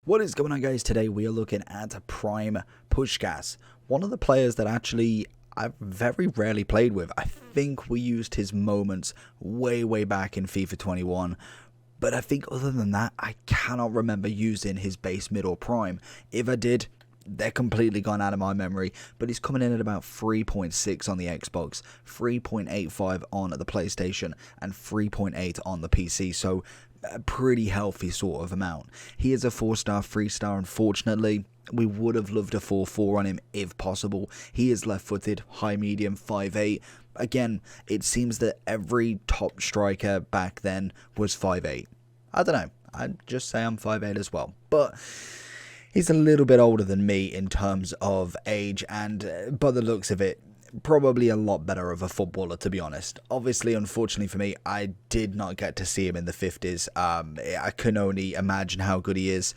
What is going on, guys? Today we are looking at Prime Puskas, one of the players that actually I've very rarely played with. I think we used his moments way back in FIFA 21, but I think other than that, I cannot remember using his base mid or prime. If I did, they're completely gone out of my memory, but he's coming in at about 3.6 on the Xbox, 3.85 on the PlayStation, and 3.8 on the PC, so a pretty healthy sort of amount. He is a 4-star, 3-star, unfortunately. We would have loved a 4-4 on him if possible. He is left-footed, high medium, 5'8". Again, it seems that every top striker back then was 5'8". I don't know, I'd just say I'm 5'8 as well, but he's a little bit older than me in terms of age, and by the looks of it, probably a lot better of a footballer, to be honest. Obviously, unfortunately for me, I did not get to see him in the 50s. I can only imagine how good he is.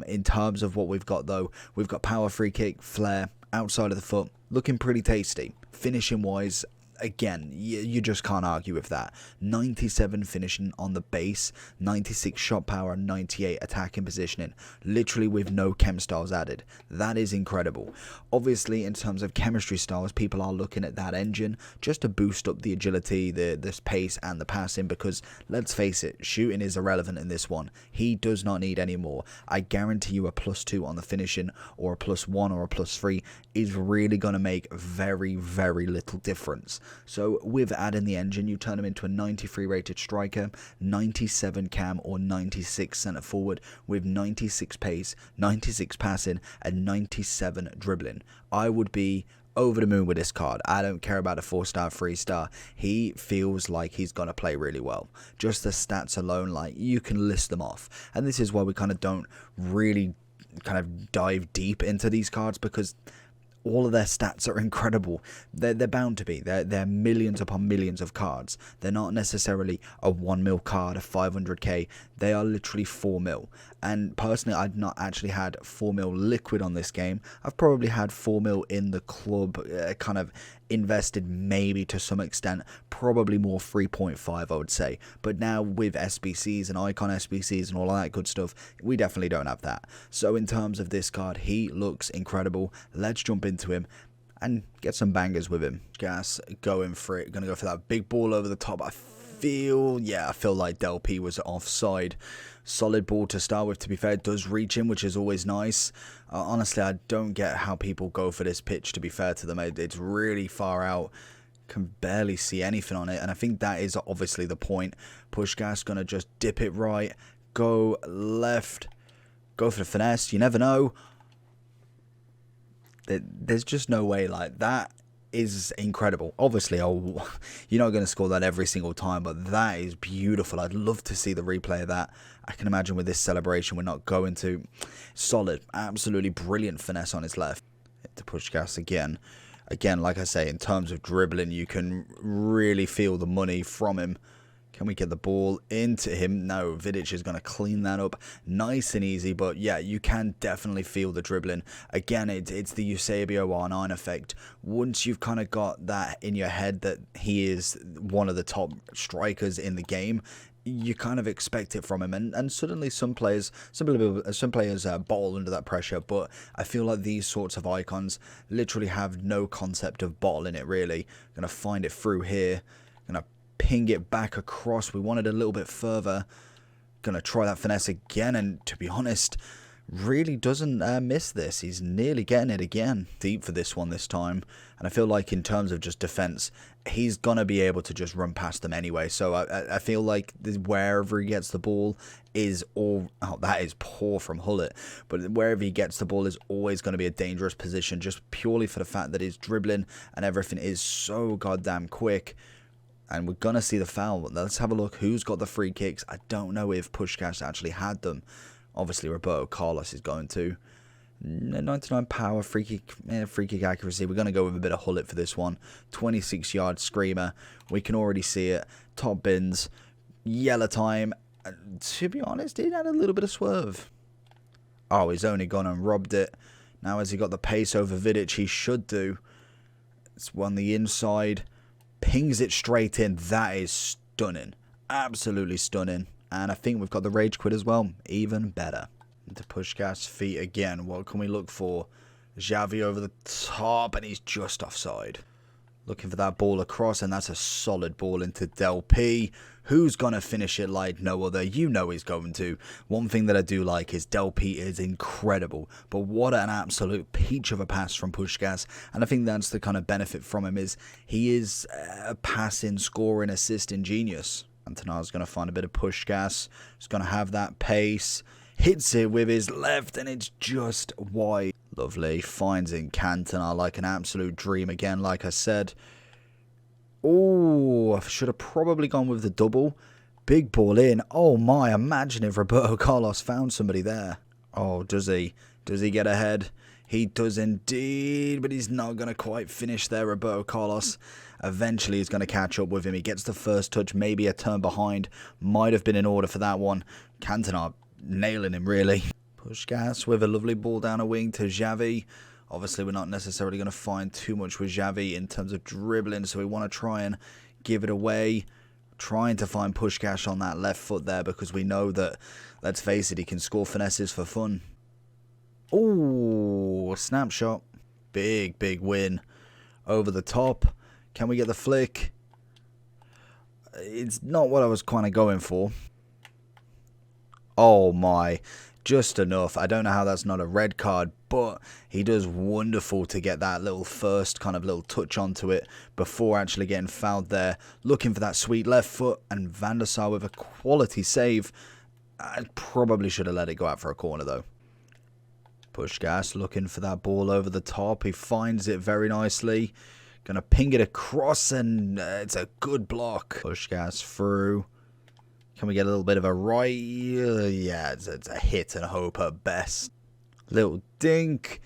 In terms of what we've got, though, we've got power, free kick, flair, outside of the foot, looking pretty tasty. Finishing wise, again, you just can't argue with that. 97 finishing on the base, 96 shot power, 98 attacking positioning, literally with no chem styles added. That is incredible. Obviously, in terms of chemistry styles, people are looking at that engine just to boost up the agility, the pace, and the passing, because let's face it, shooting is irrelevant in this one. He does not need any more. I guarantee you a +2 on the finishing, or a +1 or a +3 is really going to make very little difference. So with adding the engine, you turn him into a 93 rated striker, 97 cam or 96 centre forward with 96 pace, 96 passing, and 97 dribbling. I would be over the moon with this card. I don't care about a 4-star, 3-star. He feels like he's going to play really well. Just the stats alone, like, you can list them off. And this is why we kind of don't really kind of dive deep into these cards, because all of their stats are incredible. They're bound to be. They're millions upon millions of cards. They're not necessarily a 1 mil card, a 500k. They are literally 4 mil. And personally, I've not actually had 4 mil liquid on this game. I've probably had 4 mil in the club, kind of invested maybe to some extent, probably more 3.5 I would say. But now with SBCs and icon SBCs and all of that good stuff, we definitely don't have that. So in terms of this card, he looks incredible. Let's jump into him and get some bangers with him. Gas, going for it. Gonna go for that big ball over the top. I feel like Del P was offside. Solid ball to start with, to be fair. It does reach him, which is always nice. Honestly, I don't get how people go for this pitch, to be fair to them. It's really far out. Can barely see anything on it, and I think that is obviously the point. Puskas gonna just dip it right, go left, go for the finesse. You never know. There's just no way. Like, that is incredible. Obviously, you're not going to score that every single time, but that is beautiful. I'd love to see the replay of that. I can imagine with this celebration, we're not going to. Solid, absolutely brilliant finesse on his left. To Puskas again. Again, like I say, in terms of dribbling, you can really feel the money from him. Can we get the ball into him? No, Vidic is going to clean that up nice and easy. But yeah, you can definitely feel the dribbling. Again, it's the Eusebio R9 effect. Once you've kind of got that in your head that he is one of the top strikers in the game, you kind of expect it from him, and suddenly some players bottle under that pressure. But I feel like these sorts of icons literally have no concept of bottling it, really. Gonna find it through here, gonna ping it back across. We want it a little bit further. Gonna try that finesse again, and to be honest, really doesn't miss this. He's nearly getting it again. Deep for this one this time. And I feel like in terms of just defense, he's gonna be able to just run past them anyway. So I feel like wherever he gets the ball is all... Oh, that is poor from Hullet. But wherever he gets the ball is always going to be a dangerous position, just purely for the fact that his dribbling and everything is so goddamn quick. And we're going to see the foul. Let's have a look who's got the free kicks. I don't know if Puskas actually had them. Obviously, Roberto Carlos is going to. 99 power, free kick accuracy. We're going to go with a bit of Hullet for this one. 26-yard screamer. We can already see it. Top bins. Yellow time. To be honest, he had a little bit of swerve. Oh, he's only gone and robbed it. Now, has he got the pace over Vidic? He should do. It's on the inside. Pings it straight in. That is stunning. Absolutely stunning. And I think we've got the rage quit as well. Even better. Into Puskas' feet again. What can we look for? Xavi over the top, and he's just offside. Looking for that ball across, and that's a solid ball into Del P. Who's going to finish it like no other? You know he's going to. One thing that I do like is Del P is incredible, but what an absolute peach of a pass from Puskas. And I think that's the kind of benefit from him, is he is a passing, scoring, assisting genius. Cantona's going to find a bit of Puskas. He's going to have that pace. Hits it with his left, and it's just wide. Lovely. Finds in Cantona like an absolute dream again, like I said. Oh, I should have probably gone with the double. Big ball in. Oh my, imagine if Roberto Carlos found somebody there. Oh, does he? Does he get ahead? He does indeed, but he's not going to quite finish there, Roberto Carlos. Eventually he's going to catch up with him. He gets the first touch, maybe a turn behind. Might have been in order for that one. Cantona nailing him, really. Puskas with a lovely ball down a wing to Xavi. Obviously, we're not necessarily going to find too much with Xavi in terms of dribbling, so we want to try and give it away. Trying to find Puskas on that left foot there, because we know that, let's face it, he can score finesses for fun. Oh, snapshot. Big, big win. Over the top. Can we get the flick? It's not what I was kind of going for. Oh my, just enough. I don't know how that's not a red card, but he does wonderful to get that little first kind of little touch onto it before actually getting fouled there. Looking for that sweet left foot, and Van der Sar with a quality save. I probably should have let it go out for a corner though. Puskas looking for that ball over the top. He finds it very nicely. Gonna ping it across, and it's a good block. Puskas through. Can we get a little bit of a right? Yeah, it's a hit and hope at best. Little dink.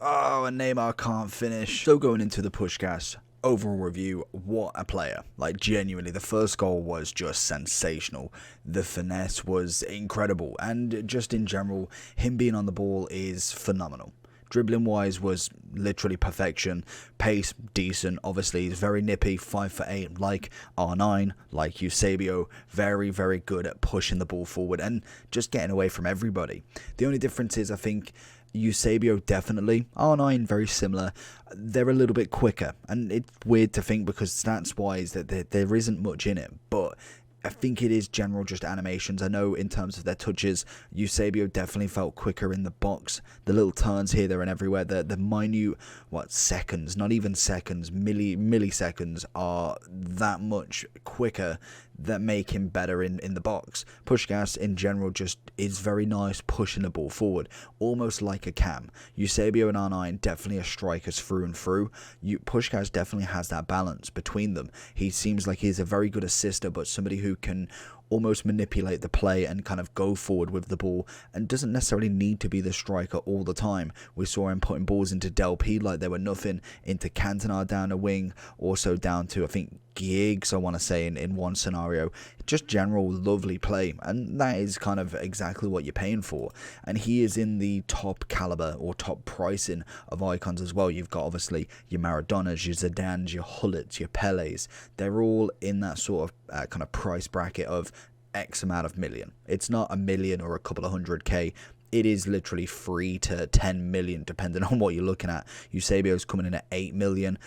Oh, and Neymar can't finish. So going into the Puskas overall review, what a player. Like, genuinely, the first goal was just sensational. The finesse was incredible. And just in general, him being on the ball is phenomenal. Dribbling wise was literally perfection. Pace, decent. Obviously, he's very nippy, 5'8", like R9, like Eusebio. Very, very good at pushing the ball forward and just getting away from everybody. The only difference is, I think, Eusebio definitely. R9 very similar. They're a little bit quicker, and it's weird to think because stats wise that there isn't much in it, but I think it is general just animations. I know in terms of their touches, Eusebio definitely felt quicker in the box. The little turns here, there and everywhere, the minute, seconds, not even seconds, milliseconds are that much quicker that make him better in the box. Puskas in general just is very nice pushing the ball forward, almost like a cam. Eusebio and R9 definitely are strikers through and through. Puskas definitely has that balance between them. He seems like he's a very good assister, but somebody who can almost manipulate the play and kind of go forward with the ball and doesn't necessarily need to be the striker all the time. We saw him putting balls into Del P like they were nothing, into Cantona down the wing, also down to, I think, Giggs, I want to say, in one scenario. Just general lovely play, and that is kind of exactly what you're paying for. And he is in the top caliber or top pricing of icons as well. You've got obviously your Maradonas, your Zidans, your Hullets, your Pelés. They're all in that sort of kind of price bracket of X amount of million. It's not a million or a couple of 100k. It is literally 3 to 10 million, depending on what you're looking at. Eusebio's coming in at 8 million.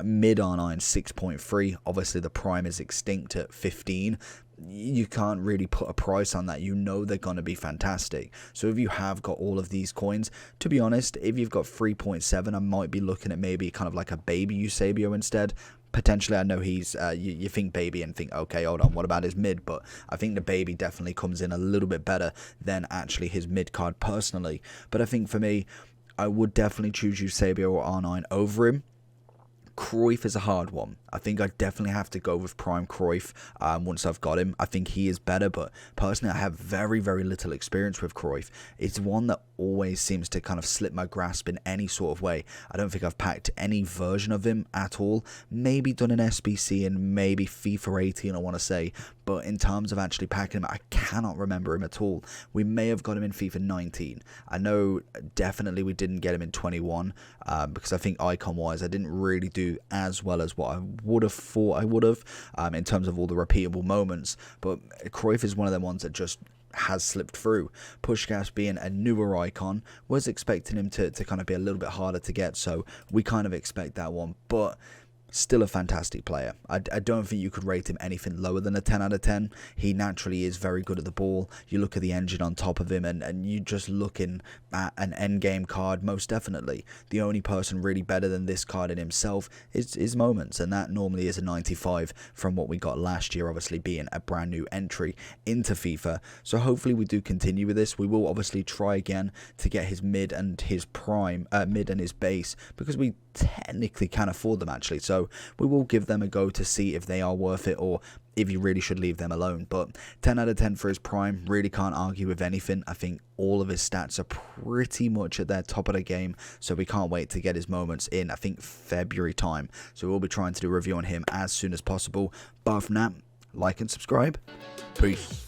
Mid R9, 6.3. Obviously, the prime is extinct at 15. You can't really put a price on that. You know they're going to be fantastic. So if you have got all of these coins, to be honest, if you've got 3.7, I might be looking at maybe kind of like a baby Eusebio instead. Potentially, I know he's, you think baby and think, okay, hold on, what about his mid? But I think the baby definitely comes in a little bit better than actually his mid card personally. But I think for me, I would definitely choose Eusebio or R9 over him. Cruyff is a hard one. I think I definitely have to go with Prime Cruyff once I've got him. I think he is better, but personally I have very, very little experience with Cruyff. It's one that always seems to kind of slip my grasp in any sort of way. I don't think I've packed any version of him at all. Maybe done an SBC and maybe FIFA 18, I want to say, but in terms of actually packing him, I cannot remember him at all. We may have got him in FIFA 19. I know definitely we didn't get him in 21 because I think icon-wise I didn't really do as well as what I would have thought I would have in terms of all the repeatable moments. But Cruyff is one of them ones that just has slipped through. Puskas being a newer icon, was expecting him to kind of be a little bit harder to get, so we kind of expect that one, but still a fantastic player. I don't think you could rate him anything lower than a 10 out of 10. He naturally is very good at the ball. You look at the engine on top of him, and you just looking at an endgame card, most definitely. The only person really better than this card in himself is Moments, and that normally is a 95 from what we got last year, obviously being a brand new entry into FIFA. So hopefully we do continue with this. We will obviously try again to get his mid and his prime, mid and his base, because we technically can afford them actually, so we will give them a go to see if they are worth it or if you really should leave them alone. But 10 out of 10 for his prime, really can't argue with anything. I think all of his stats are pretty much at their top of the game, so we can't wait to get his Moments in, I think, February time, so we'll be trying to do a review on him as soon as possible. But from that, like and subscribe. Peace.